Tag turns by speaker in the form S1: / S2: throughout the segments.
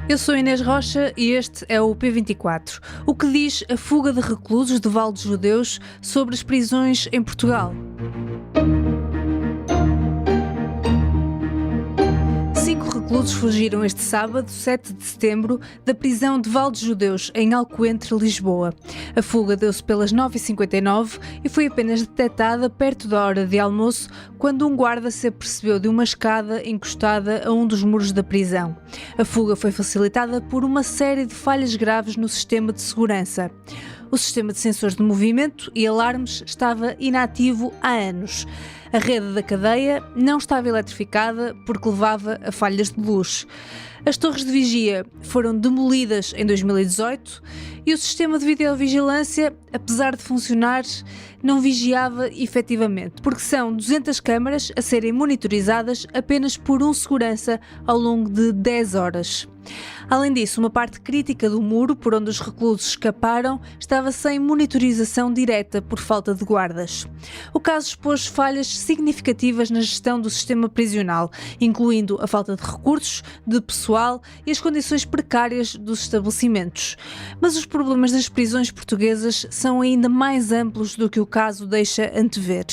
S1: Eu sou Inês Rocha e este é o P24. O que diz a fuga de reclusos de Val de Judeus sobre as prisões em Portugal? 5 reclusos fugiram este sábado, 7 de setembro, da prisão de Val de Judeus, em Alcoentre, Lisboa. A fuga deu-se pelas 9h59 e foi apenas detectada perto da hora de almoço, quando um guarda se apercebeu de uma escada encostada a um dos muros da prisão. A fuga foi facilitada por uma série de falhas graves no sistema de segurança. O sistema de sensores de movimento e alarmes estava inativo há anos. A rede da cadeia não estava eletrificada porque levava a falhas de luz. As torres de vigia foram demolidas em 2018 e o sistema de videovigilância, apesar de funcionar, não vigiava efetivamente, porque são 200 câmaras a serem monitorizadas apenas por um segurança ao longo de 10 horas. Além disso, uma parte crítica do muro por onde os reclusos escaparam estava sem monitorização direta por falta de guardas. O caso expôs falhas significativas na gestão do sistema prisional, incluindo a falta de recursos, de pessoal e as condições precárias dos estabelecimentos. Mas os problemas das prisões portuguesas são ainda mais amplos do que o caso deixa antever.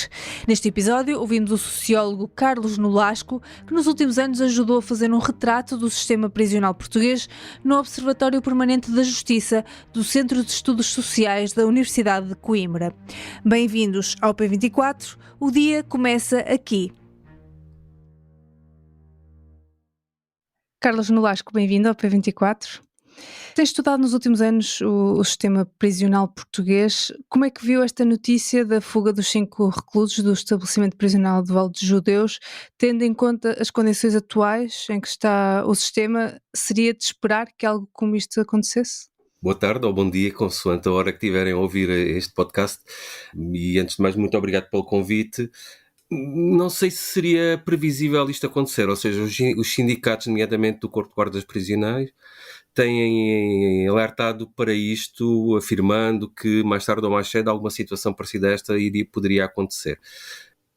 S1: Neste episódio, ouvimos o sociólogo Carlos Nolasco, que nos últimos anos ajudou a fazer um retrato do sistema prisional português no Observatório Permanente da Justiça do Centro de Estudos Sociais da Universidade de Coimbra. Bem-vindos ao P24, o dia começa aqui. Carlos Nolasco, bem-vindo ao P24. Tens estudado nos últimos anos o sistema prisional português. Como é que viu esta notícia da fuga dos 5 reclusos do estabelecimento prisional de Val de Judeus, tendo em conta as condições atuais em que está o sistema? Seria de esperar que algo como isto acontecesse?
S2: Boa tarde ou bom dia, consoante a hora que tiverem a ouvir este podcast. E antes de mais, muito obrigado pelo convite. Não sei se seria previsível isto acontecer, ou seja, os sindicatos, nomeadamente do Corpo de Guardas Prisionais, têm alertado para isto, afirmando que mais tarde ou mais cedo alguma situação parecida a esta poderia acontecer.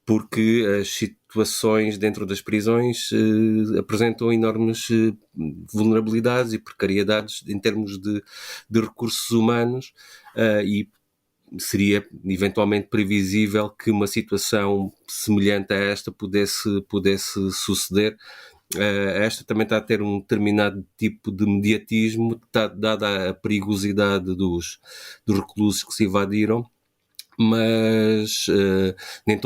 S2: Porque as situações dentro das prisões apresentam enormes vulnerabilidades e precariedades em termos de recursos humanos e seria eventualmente previsível que uma situação semelhante a esta pudesse suceder. Esta também está a ter um determinado tipo de mediatismo, dada a perigosidade dos reclusos que se evadiram, mas nem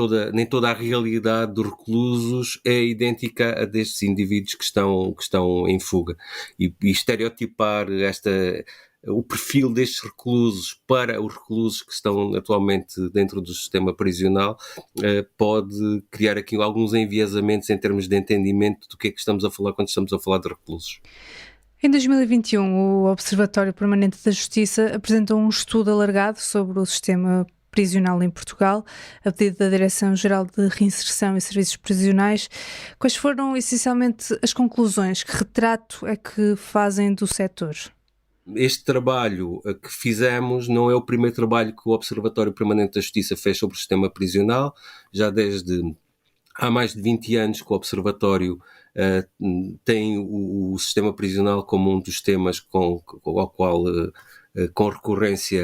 S2: toda a realidade dos reclusos é idêntica a destes indivíduos que estão em fuga. E estereotipar o perfil destes reclusos para os reclusos que estão atualmente dentro do sistema prisional pode criar aqui alguns enviesamentos em termos de entendimento do que é que estamos a falar quando estamos a falar de reclusos.
S1: Em 2021, o Observatório Permanente da Justiça apresentou um estudo alargado sobre o sistema prisional em Portugal, a pedido da Direção-Geral de Reinserção e Serviços Prisionais. Quais foram, essencialmente, as conclusões? Que retrato é que fazem do setor?
S2: Este trabalho que fizemos não é o primeiro trabalho que o Observatório Permanente da Justiça fez sobre o sistema prisional. Já há mais de 20 anos que o Observatório tem o sistema prisional como um dos temas ao qual com recorrência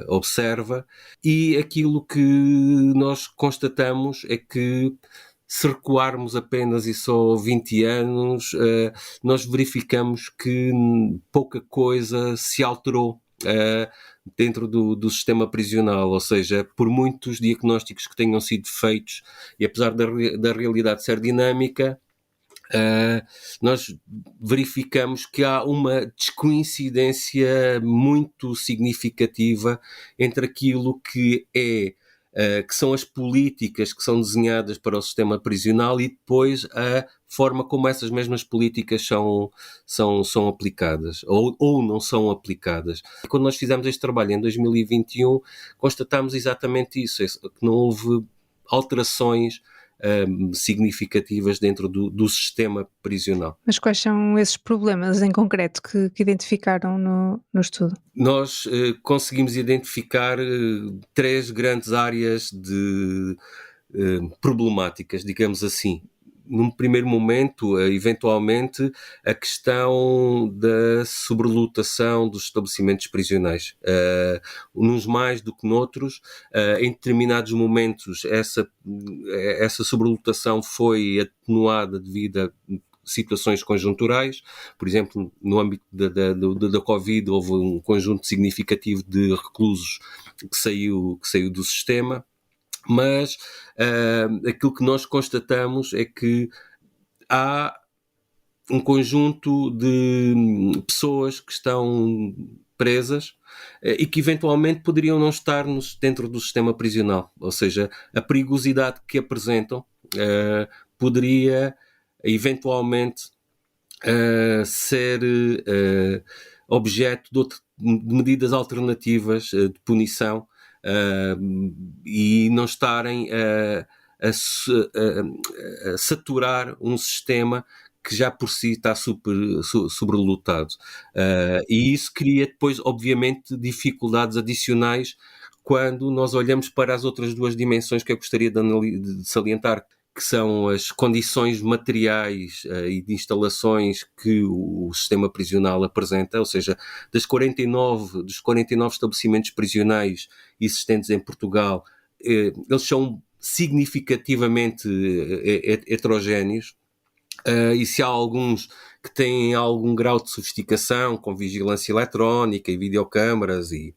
S2: observa, e aquilo que nós constatamos é que, se recuarmos apenas e só 20 anos, nós verificamos que pouca coisa se alterou dentro do sistema prisional, ou seja, por muitos diagnósticos que tenham sido feitos, e apesar da realidade ser dinâmica, nós verificamos que há uma descoincidência muito significativa entre aquilo que são as políticas que são desenhadas para o sistema prisional e depois a forma como essas mesmas políticas são aplicadas ou não são aplicadas. Quando nós fizemos este trabalho em 2021, constatámos exatamente isso, que não houve alterações significativas dentro do sistema prisional.
S1: Mas quais são esses problemas em concreto que identificaram no estudo?
S2: Nós conseguimos identificar 3 grandes áreas de problemáticas, digamos assim. num primeiro momento, eventualmente, a questão da sobrelotação dos estabelecimentos prisionais. Uns mais do que noutros. Em determinados momentos, essa sobrelotação foi atenuada devido a situações conjunturais. Por exemplo, no âmbito da Covid, houve um conjunto significativo de reclusos que saiu do sistema. Mas aquilo que nós constatamos é que há um conjunto de pessoas que estão presas e que eventualmente poderiam não estar dentro do sistema prisional. Ou seja, a perigosidade que apresentam poderia eventualmente ser objeto de medidas alternativas de punição e não estarem a saturar um sistema que já por si está sobrelotado. E isso cria depois, obviamente, dificuldades adicionais quando nós olhamos para as outras duas dimensões que eu gostaria de salientar, que são as condições materiais e de instalações que o sistema prisional apresenta, ou seja, dos 49 estabelecimentos prisionais existentes em Portugal, eles são significativamente heterogéneos, e se há alguns que têm algum grau de sofisticação, com vigilância eletrónica e videocâmaras e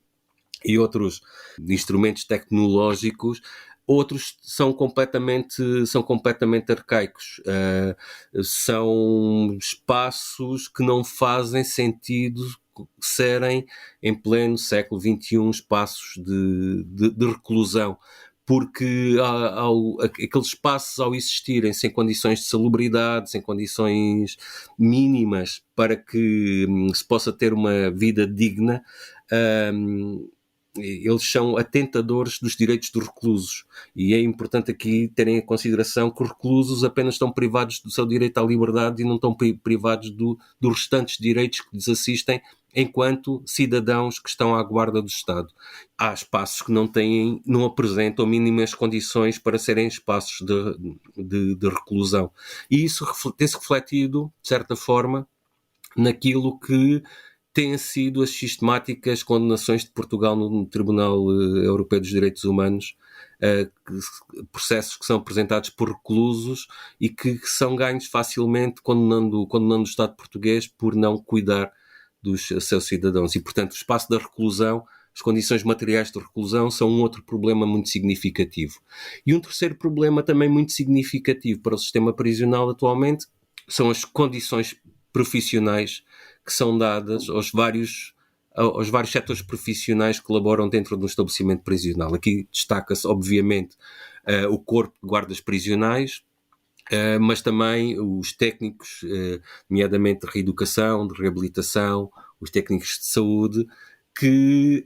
S2: outros instrumentos tecnológicos, outros são completamente arcaicos. São espaços que não fazem sentido serem, em pleno século XXI, espaços de reclusão, porque aqueles espaços, ao existirem sem condições de salubridade, sem condições mínimas para que se possa ter uma vida digna, eles são atentadores dos direitos dos reclusos, e é importante aqui terem em consideração que os reclusos apenas estão privados do seu direito à liberdade e não estão privados dos restantes direitos que lhes assistem enquanto cidadãos que estão à guarda do Estado. Há espaços que não apresentam mínimas condições para serem espaços de reclusão, e isso tem-se refletido, de certa forma, naquilo que têm sido as sistemáticas condenações de Portugal no Tribunal Europeu dos Direitos Humanos, processos que são apresentados por reclusos e que são ganhos facilmente condenando o Estado português por não cuidar dos seus cidadãos. E, portanto, o espaço da reclusão, as condições materiais de reclusão, são um outro problema muito significativo. E um terceiro problema também muito significativo para o sistema prisional atualmente são as condições profissionais que são dadas aos vários setores profissionais que colaboram dentro de um estabelecimento prisional. Aqui destaca-se, obviamente, o corpo de guardas prisionais, mas também os técnicos, nomeadamente de reeducação, de reabilitação, os técnicos de saúde, que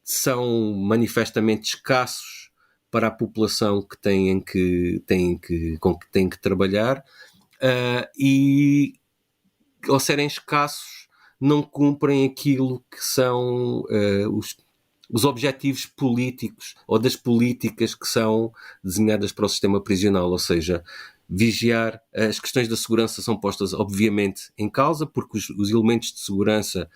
S2: são manifestamente escassos para a população que têm que trabalhar, e ao serem escassos não cumprem aquilo que são os objetivos políticos ou das políticas que são desenhadas para o sistema prisional, ou seja, vigiar. As questões da segurança são postas obviamente em causa, porque os elementos de segurança,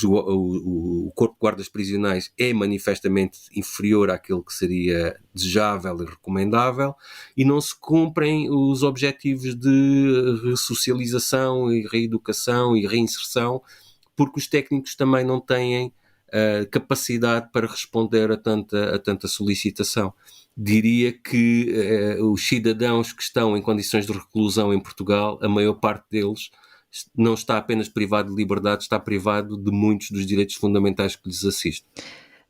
S2: o corpo de guardas prisionais é manifestamente inferior àquilo que seria desejável e recomendável, e não se cumprem os objetivos de ressocialização e reeducação e reinserção, porque os técnicos também não têm capacidade para responder a tanta solicitação. Diria que os cidadãos que estão em condições de reclusão em Portugal, a maior parte deles não está apenas privado de liberdade, está privado de muitos dos direitos fundamentais que lhes assistem.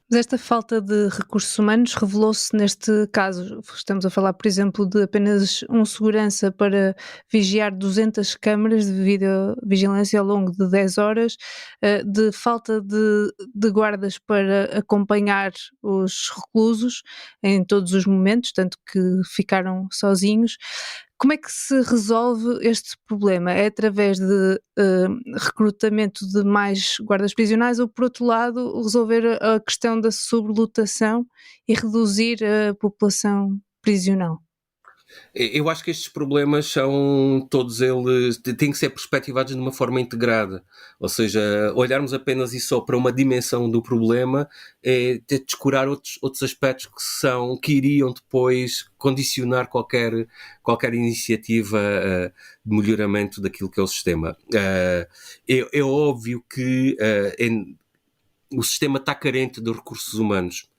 S1: Mas esta falta de recursos humanos revelou-se neste caso. Estamos a falar, por exemplo, de apenas um segurança para vigiar 200 câmaras de videovigilância ao longo de 10 horas, de falta de guardas para acompanhar os reclusos em todos os momentos, tanto que ficaram sozinhos. Como é que se resolve este problema? É através de recrutamento de mais guardas prisionais ou, por outro lado, resolver a questão da sobrelotação e reduzir a população prisional?
S2: Eu acho que estes problemas são todos eles, têm que ser perspectivados de uma forma integrada. Ou seja, olharmos apenas e só para uma dimensão do problema é ter de descurar outros aspectos que iriam depois condicionar qualquer iniciativa de melhoramento daquilo que é o sistema. É óbvio que o sistema está carente de recursos humanos.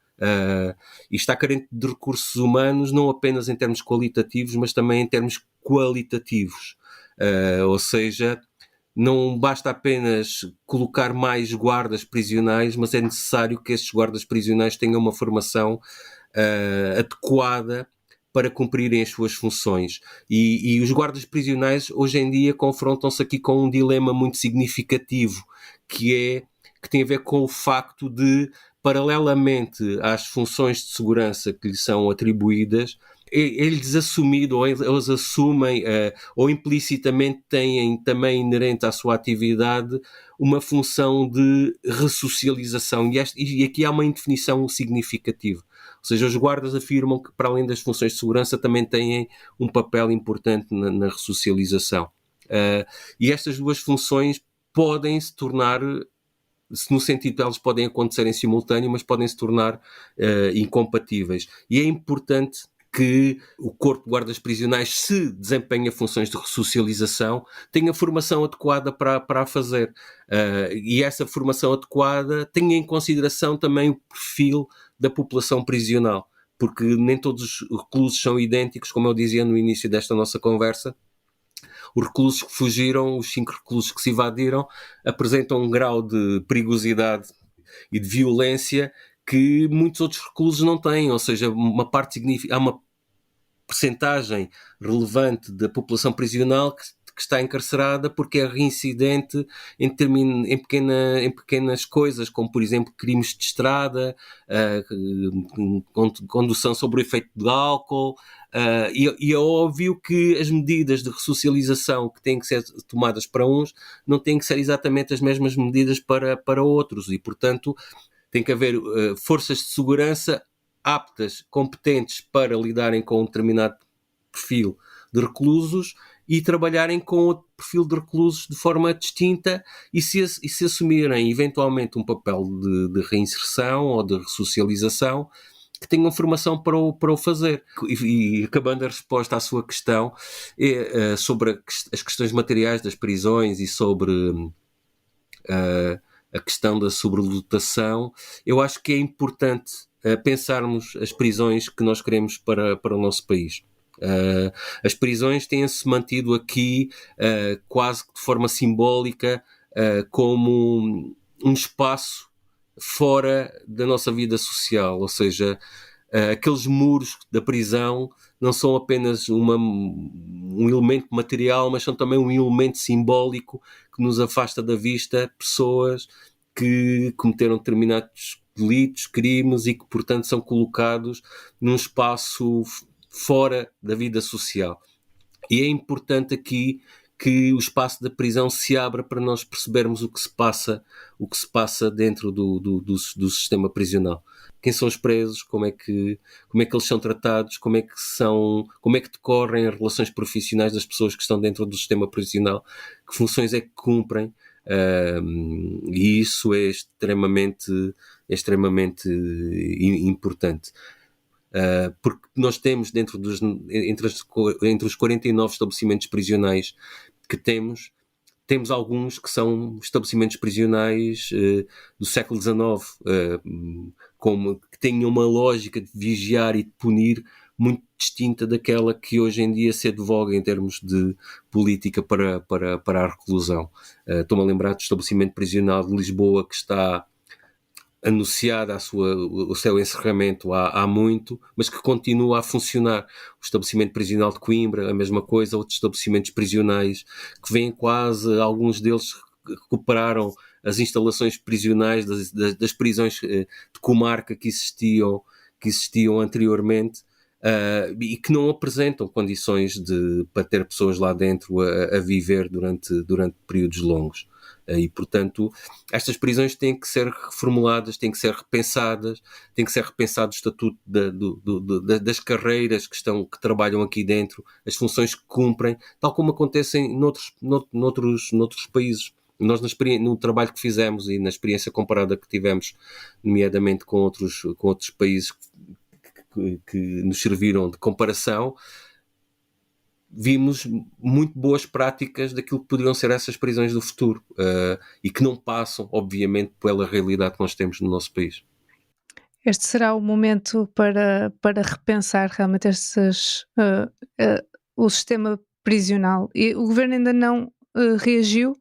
S2: E está carente de recursos humanos não apenas em termos qualitativos, mas também em termos qualitativos. Ou seja, não basta apenas colocar mais guardas prisionais, mas é necessário que estes guardas prisionais tenham uma formação adequada para cumprirem as suas funções. E os guardas prisionais hoje em dia confrontam-se aqui com um dilema muito significativo, que tem a ver com o facto de, paralelamente às funções de segurança que lhes são atribuídas, eles assumiram, ou eles assumem, ou implicitamente têm também inerente à sua atividade, uma função de ressocialização. E aqui há uma indefinição significativa. Ou seja, os guardas afirmam que, para além das funções de segurança, também têm um papel importante na ressocialização. E estas duas funções podem se tornar, no sentido de elas podem acontecer em simultâneo, mas podem se tornar incompatíveis. E é importante que o corpo de guardas prisionais, se desempenha funções de ressocialização, tenha formação adequada para a fazer. E essa formação adequada tenha em consideração também o perfil da população prisional, porque nem todos os reclusos são idênticos, como eu dizia no início desta nossa conversa. Os reclusos que fugiram, os 5 reclusos que se evadiram, apresentam um grau de perigosidade e de violência que muitos outros reclusos não têm. Ou seja, há uma percentagem relevante da população prisional que está encarcerada porque é reincidente em pequenas coisas, como, por exemplo, crimes de estrada, condução sob o efeito de álcool. E é óbvio que as medidas de ressocialização que têm que ser tomadas para uns não têm que ser exatamente as mesmas medidas para outros, e, portanto, tem que haver forças de segurança aptas, competentes para lidarem com um determinado perfil de reclusos e trabalharem com outro perfil de reclusos de forma distinta, e se assumirem eventualmente um papel de reinserção ou de ressocialização, que tenham formação para o fazer. E acabando a resposta à sua questão, sobre as questões materiais das prisões e sobre a questão da sobrelotação, eu acho que é importante pensarmos as prisões que nós queremos para o nosso país. As prisões têm-se mantido aqui quase que de forma simbólica como um espaço fora da nossa vida social, ou seja, aqueles muros da prisão não são apenas um elemento material, mas são também um elemento simbólico que nos afasta da vista pessoas que cometeram determinados delitos, crimes, e que, portanto, são colocados num espaço fora da vida social. E é importante aqui que o espaço da prisão se abra para nós percebermos o que se passa dentro do sistema prisional. Quem são os presos, como é que eles são tratados, como é que decorrem as relações profissionais das pessoas que estão dentro do sistema prisional, que funções é que cumprem, e isso é extremamente importante. Porque nós temos entre os 49 estabelecimentos prisionais que temos alguns que são estabelecimentos prisionais do século XIX, que têm uma lógica de vigiar e de punir muito distinta daquela que hoje em dia se advoga em termos de política para a reclusão. Estou-me a lembrar do estabelecimento prisional de Lisboa, que está anunciado o seu encerramento há muito, mas que continua a funcionar. O estabelecimento prisional de Coimbra, a mesma coisa, outros estabelecimentos prisionais que vêm quase, alguns deles recuperaram as instalações prisionais das prisões de comarca que existiam anteriormente, e que não apresentam condições para ter pessoas lá dentro a viver durante períodos longos. E, portanto, estas prisões têm que ser reformuladas, têm que ser repensadas, tem que ser repensado o estatuto das carreiras que trabalham aqui dentro, as funções que cumprem, tal como acontecem noutros países. Nós, no trabalho que fizemos e na experiência comparada que tivemos, nomeadamente com outros países que nos serviram de comparação, vimos muito boas práticas daquilo que poderiam ser essas prisões do futuro, e que não passam, obviamente, pela realidade que nós temos no nosso país.
S1: Este será o momento para repensar realmente o sistema prisional. E o governo ainda não reagiu.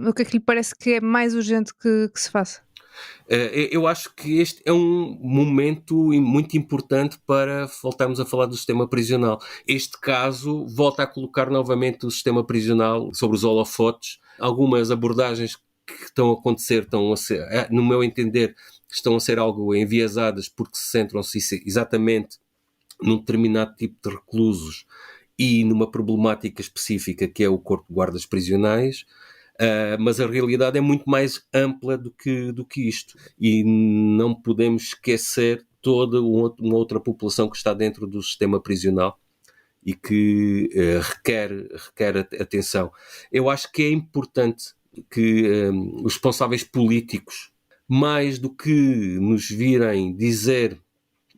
S1: O que é que lhe parece que é mais urgente que se faça?
S2: Eu acho que este é um momento muito importante para voltarmos a falar do sistema prisional. Este caso volta a colocar novamente o sistema prisional sobre os holofotes. Algumas abordagens que estão a acontecer, no meu entender, estão a ser algo enviesadas porque se centram-se exatamente num determinado tipo de reclusos e numa problemática específica que é o corpo de guardas prisionais. Mas a realidade é muito mais ampla do que isto, e não podemos esquecer toda uma outra população que está dentro do sistema prisional e que requer atenção. Eu acho que é importante que os responsáveis políticos, mais do que nos virem dizer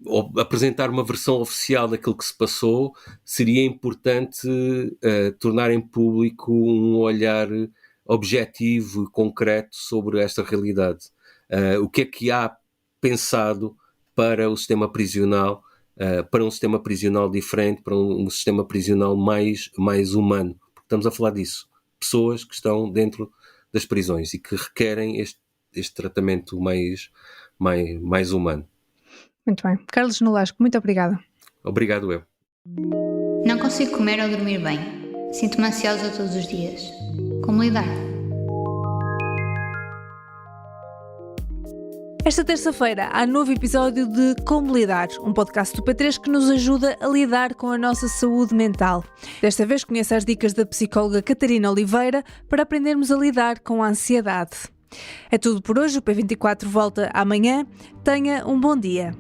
S2: ou apresentar uma versão oficial daquilo que se passou, seria importante tornarem público um olhar objetivo e concreto sobre esta realidade. O que é que há pensado para o sistema prisional, para um sistema prisional diferente, para um sistema prisional mais humano? Porque estamos a falar disso. Pessoas que estão dentro das prisões e que requerem este tratamento mais humano.
S1: Muito bem. Carlos Nolasco, muito obrigada.
S2: Obrigado eu.
S3: Não consigo comer ou dormir bem. Sinto-me ansiosa todos os dias. Como lidar?
S1: Esta terça-feira há novo episódio de Como Lidar, um podcast do P3 que nos ajuda a lidar com a nossa saúde mental. Desta vez conheça as dicas da psicóloga Catarina Oliveira para aprendermos a lidar com a ansiedade. É tudo por hoje, o P24 volta amanhã. Tenha um bom dia.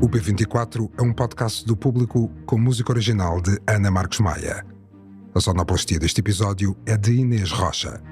S4: O P24 é um podcast do Público com música original de Ana Marcos Maia. A sonoplastia deste episódio é de Inês Rocha.